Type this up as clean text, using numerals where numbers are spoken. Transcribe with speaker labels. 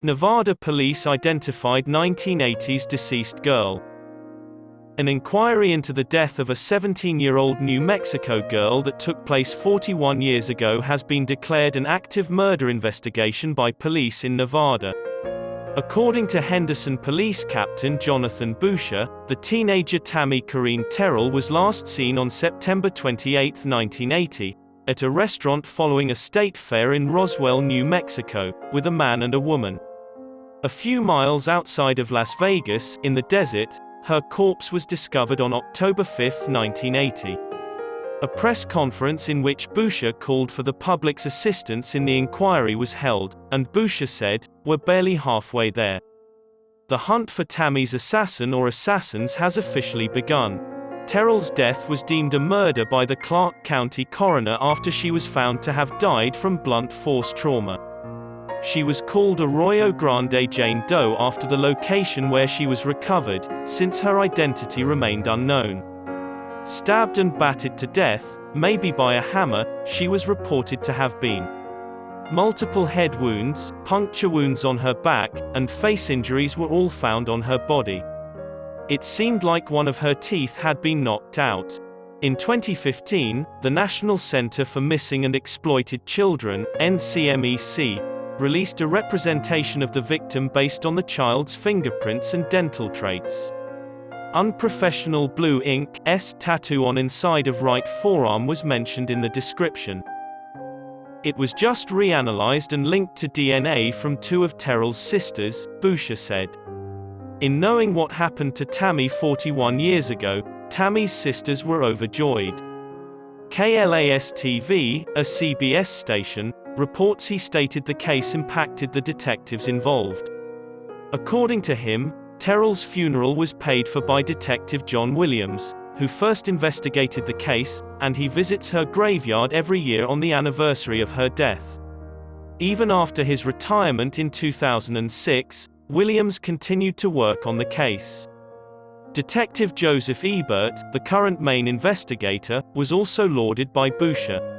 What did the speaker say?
Speaker 1: Nevada police identified 1980s deceased girl. An inquiry into the death of a 17-year-old New Mexico girl that took place 41 years ago has been declared an active murder investigation by police in Nevada. According to Henderson Police Captain Jonathan Boucher, the teenager Tammy Corrine Terrell was last seen on September 28, 1980, at a restaurant following a state fair in Roswell, New Mexico, with a man and a woman. A few miles outside of Las Vegas, in the desert, her corpse was discovered on October 5, 1980. A press conference in which Boucher called for the public's assistance in the inquiry was held, and Boucher said, "We're barely halfway there. The hunt for Tammy's assassin or assassins has officially begun." Terrell's death was deemed a murder by the Clark County coroner after she was found to have died from blunt force trauma. She was called Arroyo Grande Jane Doe after the location where she was recovered, since her identity remained unknown. Stabbed and battered to death, maybe by a hammer, she was reported to have been. Multiple head wounds, puncture wounds on her back, and face injuries were all found on her body. It seemed like one of her teeth had been knocked out. In 2015, the National Center for Missing and Exploited Children, NCMEC, released a representation of the victim based on the child's fingerprints and dental traits. Unprofessional blue ink S tattoo on inside of right forearm was mentioned in the description. It was just reanalyzed and linked to DNA from two of Terrell's sisters, Boucher said. In knowing what happened to Tammy 41 years ago, Tammy's sisters were overjoyed. KLAS-TV, a CBS station, reports he stated the case impacted the detectives involved. According to him, Terrell's funeral was paid for by Detective John Williams, who first investigated the case, and he visits her graveyard every year on the anniversary of her death. Even after his retirement in 2006, Williams continued to work on the case. Detective Joseph Ebert, the current main investigator, was also lauded by Boucher.